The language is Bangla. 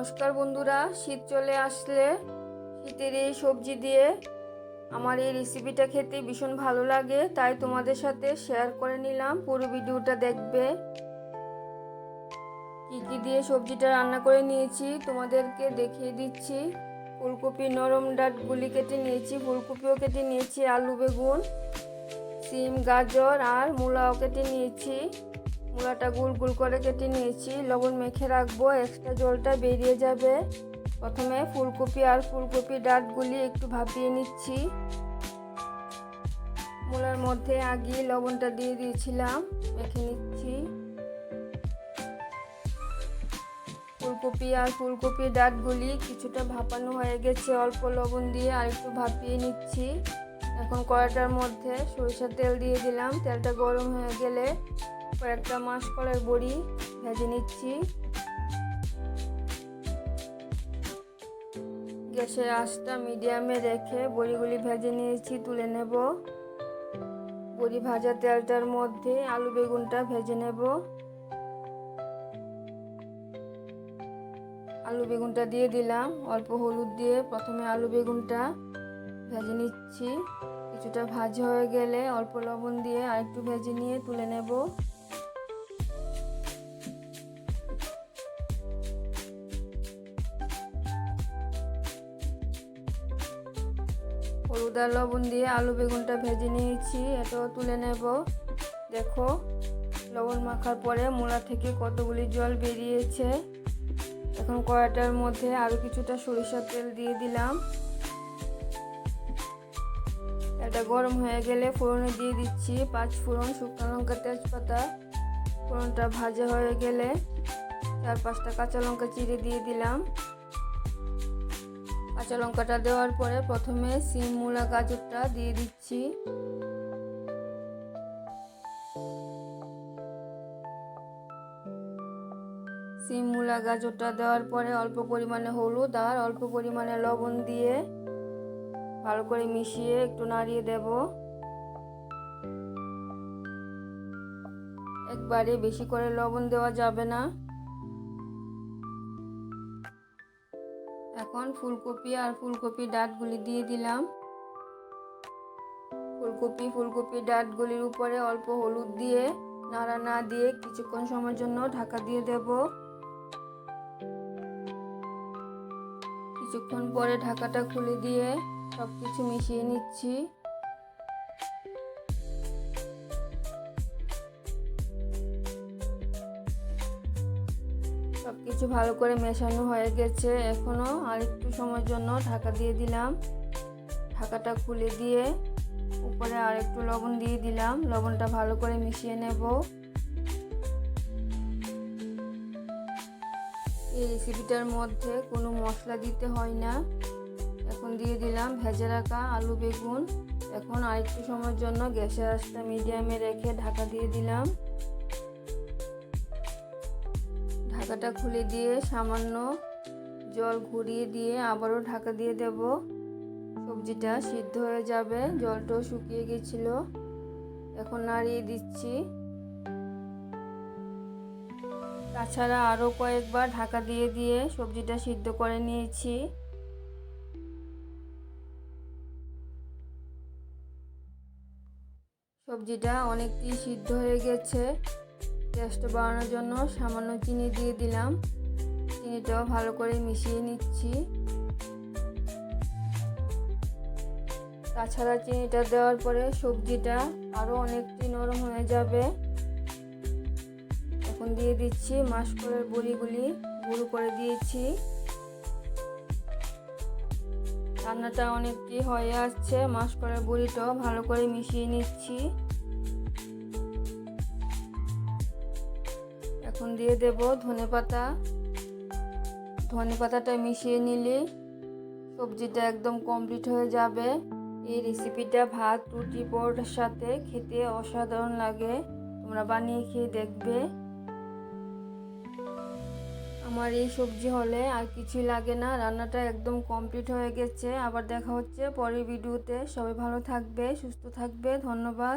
নমস্কার বন্ধুরা, শীত চলে আসলে শীতের এই সবজি দিয়ে আমার এই রেসিপিটা খেতে ভীষণ ভালো লাগে, তাই তোমাদের সাথে শেয়ার করে নিলাম। পুরো ভিডিওটা দেখবে। কি কি দিয়ে সবজিটা রান্না করে নিয়েছি তোমাদেরকে দেখিয়ে দিচ্ছি। ফুলকপি নরম ডাঁটগুলি কেটে নিয়েছি, ফুলকপিও কেটে নিয়েছি, আলু বেগুন সিম গাজর আর মূলাও কেটে নিয়েছি। মূলাটা গোল গোল করে কেটে নিয়েছি, লবণ মেখে রাখবো, এক্সট্রা জলটা বেরিয়ে যাবে। প্রথমে ফুলকপি ডাঁটগুলি একটু ভাপিয়ে নিচ্ছি। মূলার মধ্যে আগে লবণটা দিয়ে দিয়েছিলাম, মেখে নিচ্ছি। ফুলকপি ডাঁটগুলি কিছুটা ভাপানো হয়ে গেছে, অল্প লবণ দিয়ে আর একটু ভাপিয়ে নিচ্ছি। এখন কড়াইটার মধ্যে সরিষার তেল দিয়ে দিলাম, তেলটা গরম হয়ে গেলে কয়েকটা মাসকলাইয়ের বড়ি ভেজে নিচ্ছি। গ্যাসের আঁচটা মিডিয়ামে রেখে বড়িগুলি ভেজে নিয়েছি, তুলে নেব। বড়ি ভাজা তেলটার মধ্যে আলু বেগুনটা ভেজে নেব। আলু বেগুনটা দিয়ে দিলাম, অল্প হলুদ দিয়ে প্রথমে আলু বেগুনটা ভেজে নিচ্ছি। কিছুটা ভাজা হয়ে গেলে অল্প লবণ দিয়ে আরেকটু ভেজে নিয়ে তুলে নেব। হলুদ আর লবণ দিয়ে আলু বেগুনটা ভেজে নিয়েছি, এটাও তুলে নেব। দেখো লবণ মাখার পরে মূলা থেকে কতগুলি জল বেরিয়েছে। এখন কড়াইটার মধ্যে আরও কিছুটা সরিষার তেল দিয়ে দিলাম। এটা গরম হয়ে গেলে ফোড়নে দিয়ে দিচ্ছি 5 ফোড়ন, শুকনো লঙ্কা, তেজপাতা। ফোড়নটা ভাজা হয়ে গেলে 4-5টা কাঁচা লঙ্কা চিড়ে দিয়ে দিলাম। কাঁচা লঙ্কাটা দেওয়ার পরে প্রথমে সিম মূলা গাজরটা দিয়ে দিচ্ছি। সিম মূলা গাজরটা দেওয়ার পরে অল্প পরিমাণে হলুদ আর অল্প পরিমাণে লবণ দিয়ে ভালো করে মিশিয়ে একটু নাড়িয়ে দেব। একবারে বেশি করে লবণ দেওয়া যাবে না। এখন ফুলকপি ডাঁটগুলি দিয়ে দিলাম। ফুলকপি ডাঁটগুলির উপরে অল্প হলুদ দিয়ে নাড়া না দিয়ে কিছুক্ষণ সময়ের জন্য ঢাকা দিয়ে দেব। কিছুক্ষণ পরে ঢাকাটা খুলে দিয়ে সবকিছু মিশিয়ে নিচ্ছি। সবকিছু ভালো করে মেশানো হয়ে গেছে, এখনো আরেকটু সময়ের জন্য ঢাকা দিয়ে দিলাম। ঢাকাটা খুলে দিয়ে উপরে আরেকটু লবণ দিয়ে দিলাম, লবণটা ভালো করে মিশিয়ে নেব। এই রেসিপিটার মধ্যে কোনো মশলা দিতে হয় না। এখন দিয়ে দিলাম ভেজে রাখা আলু বেগুন। এখন আরেকটু সময়ের জন্য গ্যাসের আঁচটা মিডিয়ামে রেখে ঢাকা দিয়ে দিলাম। ঢাকাটা খুলে দিয়ে সামান্য জল ঘুরিয়ে দিয়ে আবারও ঢাকা দিয়ে দেব। সবজিটা সিদ্ধ হয়ে যাবে, জলটাও শুকিয়ে গেছিল। এখন নাড়িয়ে দিচ্ছি। তাছাড়া আরও কয়েকবার ঢাকা দিয়ে দিয়ে সবজিটা সিদ্ধ করে নিয়েছি। সবজিটা অনেকটাই সিদ্ধ হয়ে গেছে। টেস্ট বাড়ানোর জন্য সামান্য চিনি দিয়ে দিলাম। চিনিটাও ভালো করে মিশিয়ে নিচ্ছি। তাছাড়া চিনিটা দেওয়ার পরে সবজিটা আরও অনেকটাই নরম হয়ে যাবে। এখন দিয়ে দিচ্ছি মাসকলাইয়ের বড়িগুলি গুঁড়ো করে দিয়েছি। রান্নাটা অনেকটাই হয়ে আসছে, মাসকলাইয়ের বড়িটাও ভালো করে মিশিয়ে নিচ্ছি। এখন দিয়ে দেব ধনেপাতাটা মিশিয়ে নিলে সবজিটা একদম কমপ্লিট হয়ে যাবে। এই রেসিপিটা ভাত, রুটি, পরোটার সাথে খেতে অসাধারণ লাগে। তোমরা বানিয়ে খেয়ে দেখবে। আমার এই সবজি হলে আর কিছুই লাগে না, রান্নাটা একদম কমপ্লিট হয়ে গেছে। আবার দেখা হচ্ছে পরের ভিডিওতে। সবাই ভালো থাকবে, সুস্থ থাকবে। ধন্যবাদ।